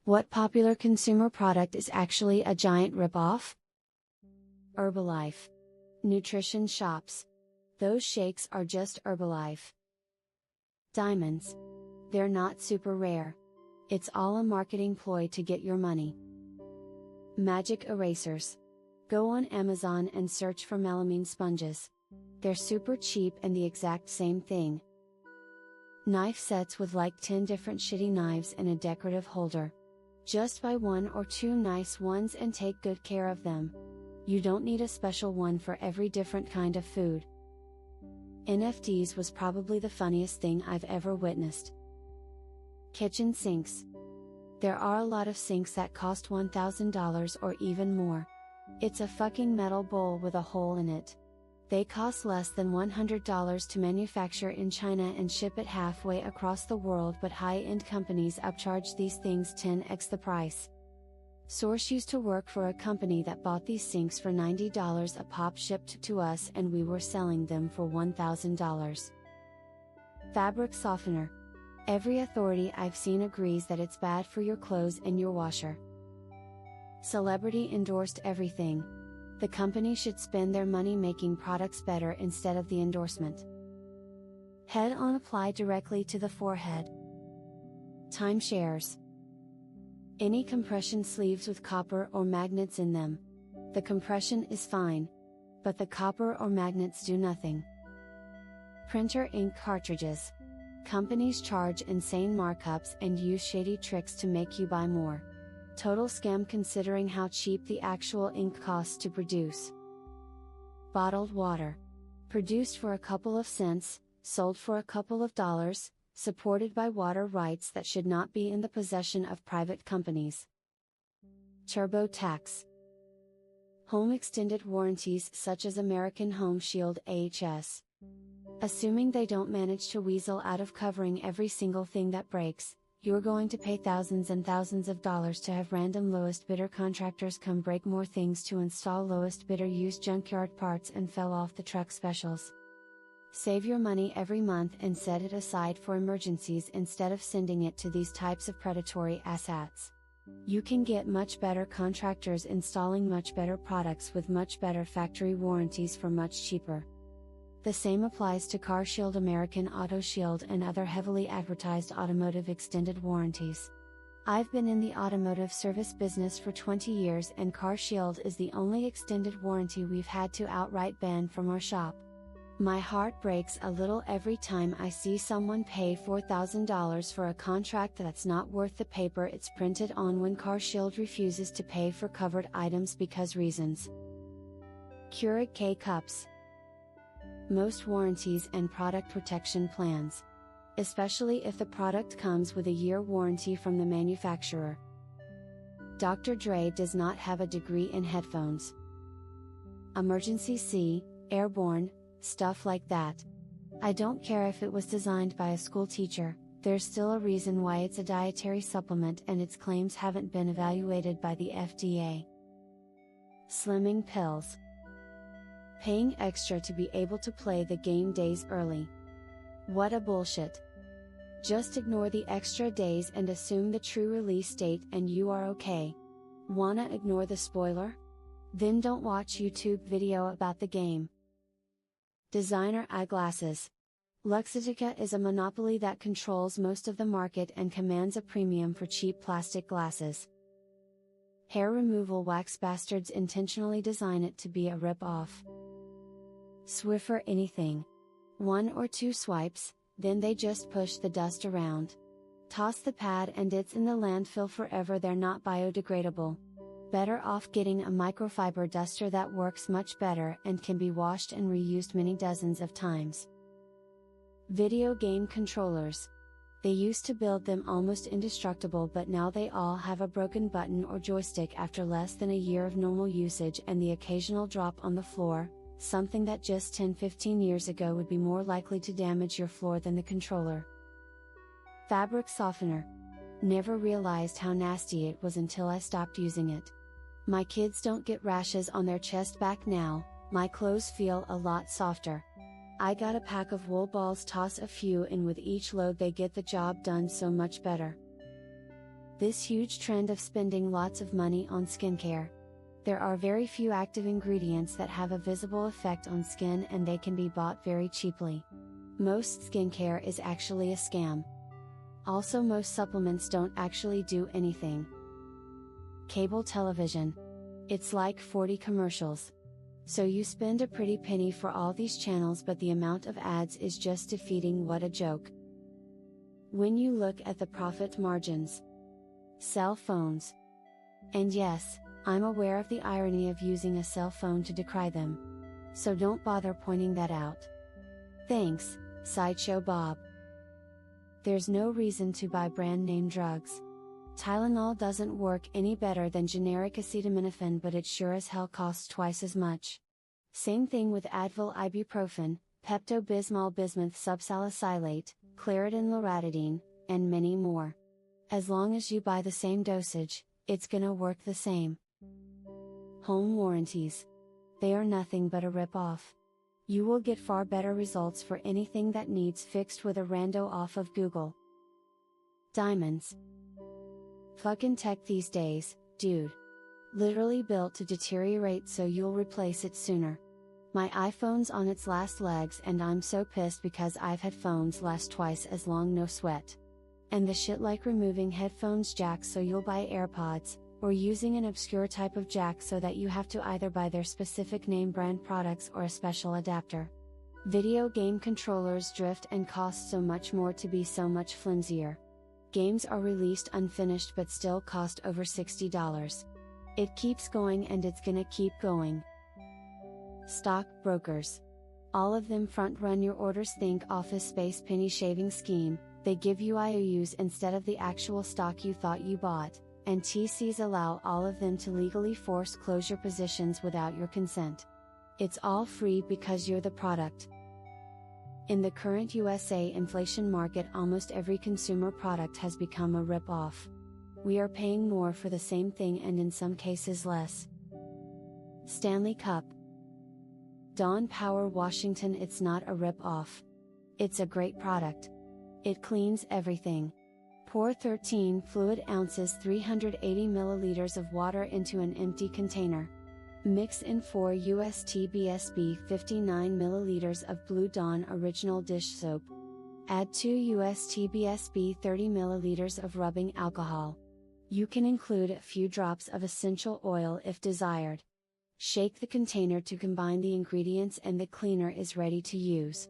What popular consumer product is actually a giant ripoff? Herbalife. Nutrition shops. Those shakes are just Herbalife. Diamonds. They're not super rare. It's all a marketing ploy to get your money. Magic erasers. Go on Amazon and search for melamine sponges. They're super cheap and the exact same thing. Knife sets with like 10 different shitty knives in a decorative holder. Just buy 1 or 2 nice ones and take good care of them. You don't need a special one for every different kind of food. NFTs was probably the funniest thing I've ever witnessed. Kitchen sinks. There are a lot of sinks that cost $1,000 or even more. It's a fucking metal bowl with a hole in it. They cost less than $100 to manufacture in China and ship it halfway across the world, but high-end companies upcharge these things 10x the price. Source used to work for a company that bought these sinks for $90 a pop, shipped to us, and we were selling them for $1,000. Fabric softener. Every authority I've seen agrees that it's bad for your clothes and your washer. Celebrity endorsed everything. The company should spend their money making products better instead of the endorsement. Head-on apply directly to the forehead. Timeshares. Any compression sleeves with copper or magnets in them. The compression is fine, but the copper or magnets do nothing. Printer ink cartridges. Companies charge insane markups and use shady tricks to make you buy more. Total scam considering how cheap the actual ink costs to produce. Bottled water. Produced for a couple of cents, sold for a couple of dollars, supported by water rights that should not be in the possession of private companies. TurboTax. Home extended warranties such as American Home Shield AHS. Assuming they don't manage to weasel out of covering every single thing that breaks, you're going to pay thousands and thousands of dollars to have random lowest bidder contractors come break more things to install lowest bidder used junkyard parts and fell off the truck specials. Save your money every month and set it aside for emergencies instead of sending it to these types of predatory asshats. You can get much better contractors installing much better products with much better factory warranties for much cheaper. The same applies to CarShield, American Auto Shield, and other heavily advertised automotive extended warranties. I've been in the automotive service business for 20 years and CarShield is the only extended warranty we've had to outright ban from our shop. My heart breaks a little every time I see someone pay $4,000 for a contract that's not worth the paper it's printed on when CarShield refuses to pay for covered items because reasons. Keurig K-Cups. Most warranties and product protection plans. Especially if the product comes with a year warranty from the manufacturer. Dr. Dre does not have a degree in headphones. Emergency C, airborne, stuff like that. I don't care if it was designed by a school teacher, there's still a reason why it's a dietary supplement and its claims haven't been evaluated by the FDA. Slimming pills. Paying extra to be able to play the game days early. What a bullshit. Just ignore the extra days and assume the true release date and you are okay. Wanna ignore the spoiler? Then don't watch YouTube video about the game. Designer eyeglasses. Luxottica is a monopoly that controls most of the market and commands a premium for cheap plastic glasses. Hair removal wax. Bastards intentionally design it to be a rip-off. Swiffer anything. 1 or 2 swipes, then they just push the dust around. Toss the pad and it's in the landfill forever. They're not biodegradable. Better off getting a microfiber duster that works much better and can be washed and reused many dozens of times. Video game controllers. They used to build them almost indestructible, but now they all have a broken button or joystick after less than a year of normal usage and the occasional drop on the floor, something that just 10-15 years ago would be more likely to damage your floor than the controller. Fabric softener. Never realized how nasty it was until I stopped using it. My kids don't get rashes on their chest back now, my clothes feel a lot softer. I got a pack of wool balls, toss a few in with each load, they get the job done so much better. This huge trend of spending lots of money on skincare. There are very few active ingredients that have a visible effect on skin, and they can be bought very cheaply. Most skincare is actually a scam. Also, most supplements don't actually do anything. Cable television. It's like 40 commercials. So you spend a pretty penny for all these channels, but the amount of ads is just defeating. What a joke. When you look at the profit margins. Cell phones. And yes, I'm aware of the irony of using a cell phone to decry them. So don't bother pointing that out. Thanks, Sideshow Bob. There's no reason to buy brand name drugs. Tylenol doesn't work any better than generic acetaminophen, but it sure as hell costs twice as much. Same thing with Advil, ibuprofen, Pepto-Bismol, bismuth subsalicylate, Claritin, loratadine, and many more. As long as you buy the same dosage, it's gonna work the same. Home warranties. They are nothing but a rip-off. You will get far better results for anything that needs fixed with a rando off of Google. Diamonds. Fucking tech these days, dude. Literally built to deteriorate so you'll replace it sooner. My iPhone's on its last legs, and I'm so pissed because I've had phones last twice as long, no sweat. And the shit like removing headphones jack so you'll buy AirPods, or using an obscure type of jack so that you have to either buy their specific name brand products or a special adapter. Video game controllers drift and cost so much more to be so much flimsier. Games are released unfinished but still cost over $60. It keeps going, and it's gonna keep going. Stock brokers. All of them front run your orders. Think Office Space penny shaving scheme. They give you IOUs instead of the actual stock you thought you bought, and TCs allow all of them to legally force closure positions without your consent. It's all free because you're the product. In the current USA inflation market, almost every consumer product has become a rip-off. We are paying more for the same thing, and in some cases less. Stanley Cup. Dawn Power Washington. It's not a rip-off. It's a great product. It cleans everything. Pour 13 fluid ounces 380 milliliters of water into an empty container. Mix in 4 USTBSB 59 milliliters of Blue Dawn Original Dish Soap. Add 2 USTBSB 30 milliliters of rubbing alcohol. You can include a few drops of essential oil if desired. Shake the container to combine the ingredients, and the cleaner is ready to use.